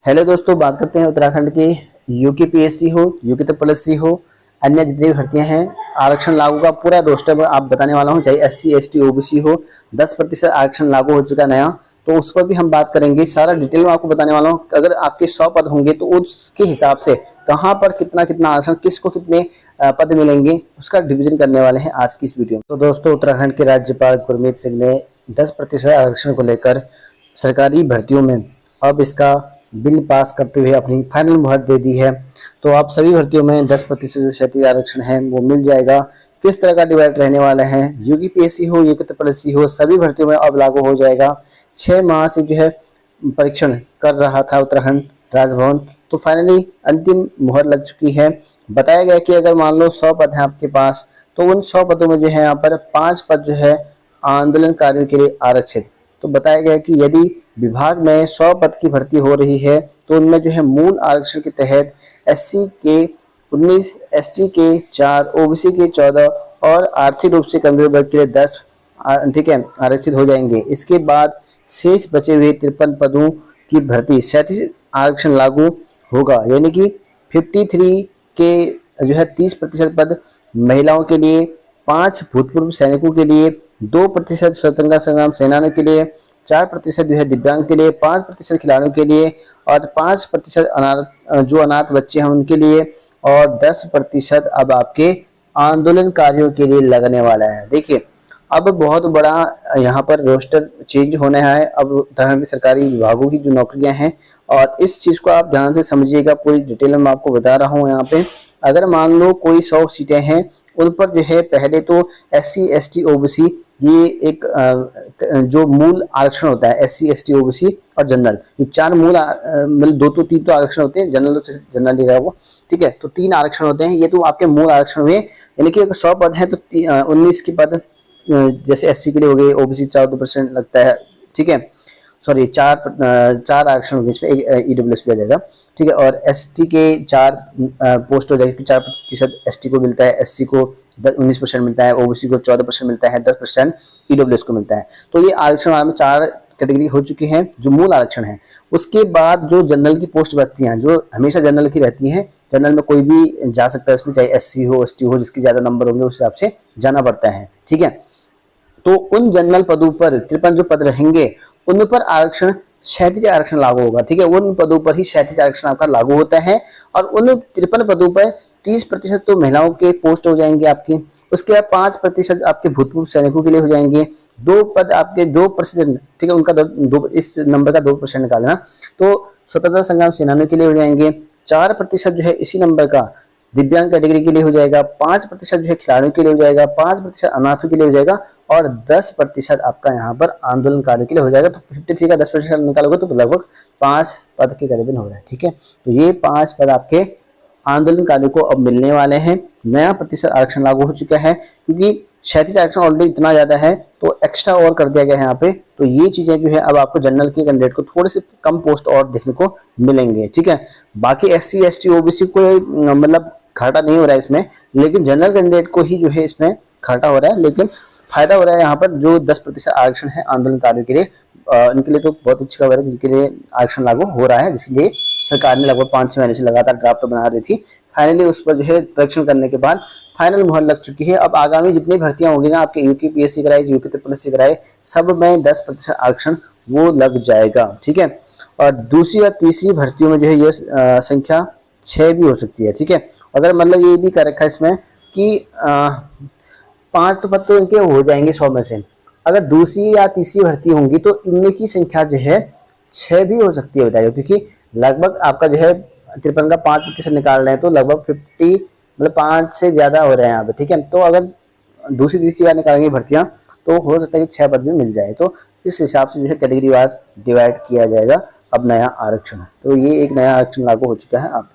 Hello दोस्तों, बात करते हैं उत्तराखंड के यूकेपीएससी हो, यूके त्रिपल हो, अन्य जितनी भी भर्तियां हैं। आरक्षण लागू का पूरा रोस्टर आप बताने वाला हूं, चाहे एससी एसटी ओबीसी हो। 10% आरक्षण लागू हो चुका नया, तो उस पर भी हम बात करेंगे। सारा डिटेल में आपको बताने वाला हूं। अगर आपके 100 पद होंगे तो उसके हिसाब से कहां पर कितना कितना आरक्षण, किसको कितने पद मिलेंगे, उसका डिवीजन करने वाले हैं आज की इस वीडियो में। तो दोस्तों, उत्तराखंड के राज्यपाल गुरमीत सिंह ने 10% आरक्षण को लेकर सरकारी भर्तियों में अब इसका बिल पास करते हुए अपनी फाइनल मुहर दे दी है। तो आप सभी भर्तियों में 10% जो क्षेत्रीय आरक्षण है वो मिल जाएगा। किस तरह का डिवाइड रहने वाला है, यूपीएससी हो, यूके त्रिपल हो, सभी भर्तियों में अब लागू हो जाएगा। 6 माह से जो है परीक्षण कर रहा था उत्तराखंड राजभवन, तो फाइनली अंतिम मुहर लग चुकी है। बताया गया कि अगर मान लो 100 पद हैं आपके पास, तो उन 100 पदों में जो है यहाँ पर 5 पद जो है आंदोलनकारियों के लिए आरक्षित। तो बताया गया कि यदि विभाग में 100 पद की भर्ती हो रही है तो उनमें जो है मूल आरक्षण के तहत एससी के 19, एसटी के 4, ओबीसी के 14 और आर्थिक रूप से कमजोर वर्ग के लिए 10 ठीक है आरक्षित हो जाएंगे। इसके बाद शेष बचे हुए 53 पदों की भर्ती 37 आरक्षण लागू होगा, यानी कि 53 के जो है 30% पद महिलाओं के लिए, 5 भूतपूर्व सैनिकों के लिए, 2% स्वतंत्रता संग्राम सेनानियों के लिए, 4% जो है दिव्यांग के लिए, 5% खिलाड़ियों के लिए और 5% अनाथ बच्चे हैं उनके लिए, और 10% अब आपके आंदोलनकारियों के लिए लगने वाला है। देखिए, अब बहुत बड़ा यहाँ पर रोस्टर चेंज होने है। अब उत्तराखंड की सरकारी विभागों की जो नौकरियां हैं, और इस चीज को आप ध्यान से समझिएगा, पूरी डिटेल में आपको बता रहा हूँ यहाँ पे। अगर मान लो कोई 100 सीटें हैं, उन पर जो है पहले तो एससी एसटी ओबीसी, ये एक जो मूल आरक्षण होता है, एससी एसटी ओबीसी और जनरल, ये 4 मूल मतलब 2 तो 3 तो आरक्षण होते हैं, जनरल तो जनरल ही रहा वो, ठीक है। तो 3 आरक्षण होते हैं, ये तो आपके मूल आरक्षण हुए। यानी कि अगर 100 पद हैं तो 19 के पद जैसे एससी के लिए हो गए, ओबीसी 14% लगता है, ठीक है। सॉरी, 4 आरक्षण बीच में एक ईडब्ल्यूएस भी आ जाएगा, ठीक है। और एसटी के 4 पोस्ट हो जाएगी, 4% एसटी को मिलता है, एससी को 19% मिलता है, ओबीसी को 14% मिलता है, 10% ईडब्ल्यूएस को मिलता है। तो ये आरक्षण में 4 कैटेगरी हो चुकी हैं जो मूल आरक्षण है। उसके बाद जो जनरल की पोस्ट बचती हैं, जो हमेशा जनरल की रहती हैं, जनरल में कोई भी जा सकता है इसमें, चाहे एससी हो एसटी हो, जिसके ज्यादा नंबर होंगे उस हिसाब से जाना पड़ता है, ठीक है। तो उन जनरल पदों पर 53 जो पद रहेंगे उन पर आरक्षण क्षैतिज आरक्षण लागू होगा, ठीक है। उन पदों पर ही क्षैतिज आरक्षण आपका लागू होता है, और उन 53 पदों पर 30% तो महिलाओं के पोस्ट हो जाएंगे आपकी। उसके बाद 5% आपके भूतपूर्व सैनिकों के लिए हो जाएंगे, 2 पद आपके 2%, ठीक है, उनका इस नंबर का 2% निकालना, तो स्वतंत्रता संग्राम सेनानियों के लिए हो जाएंगे। 4% जो है इसी नंबर का दिव्यांग कैटेगरी के लिए हो जाएगा, 5% जो है खिलाड़ियों के लिए हो जाएगा, 5% अनाथों के लिए हो जाएगा, और 10% आपका यहाँ पर आंदोलनकारियों के लिए हो जाएगा। तो 53 का 10% निकालोगे तो लगभग 5 पद के करीबन हो रहा है, ठीक है। तो ये 5 पद आपके आंदोलनकारियों को अब मिलने वाले हैं। नया प्रतिशत आरक्षण लागू हो चुका है, क्योंकि क्षैतिज आरक्षण ऑलरेडी इतना ज्यादा है, तो एक्स्ट्रा और कर दिया गया है यहाँ पे। तो ये चीजें जो है अब आपको जनरल के कैंडिडेट को थोड़े से कम पोस्ट और देखने को मिलेंगे, ठीक है। बाकी एससी एसटी ओबीसी को मतलब घाटा नहीं हो रहा है इसमें, लेकिन जनरल कैंडिडेट को ही जो है इसमें घाटा हो रहा है। लेकिन फायदा हो रहा है यहाँ पर जो 10% आरक्षण है आंदोलनकारियों के लिए, इनके लिए तो बहुत अच्छी खबर है, जिनके लिए आरक्षण लागू हो रहा है, जिसलिए सरकार ने लगभग 5-6 महीने से लगातार ड्राफ्ट बना रही थी। फाइनली उस पर जो है परीक्षण करने के बाद फाइनल मुहर लग चुकी है। अब आगामी जितनी भर्तियां होंगी ना, आपके यूकेपीएससी कराए, यूके त्रिपल कराए, सब में 10% आरक्षण वो लग जाएगा, ठीक है। और दूसरी और तीसरी भर्तियों में जो है ये संख्या 6 भी हो सकती है, ठीक है। अगर मतलब ये भी कर रखा है इसमें कि 5 तो पद तो इनके हो जाएंगे 100 में से। अगर दूसरी या तीसरी भर्ती होंगी तो इनमें की संख्या जो है 6 भी हो सकती है, बताइए, क्योंकि लगभग आपका जो है 53 का 5% निकाल रहे हैं तो लगभग 50 मतलब 5 से ज्यादा हो रहे हैं यहाँ पे, ठीक है। तो अगर दूसरी तीसरी बार निकालेंगे भर्तियां तो हो सकता है कि 6 पद भी मिल जाए। तो इस हिसाब से जो है कैटेगरी वार डिवाइड किया जाएगा। अब नया आरक्षण है, तो ये एक नया आरक्षण लागू हो चुका है आपका।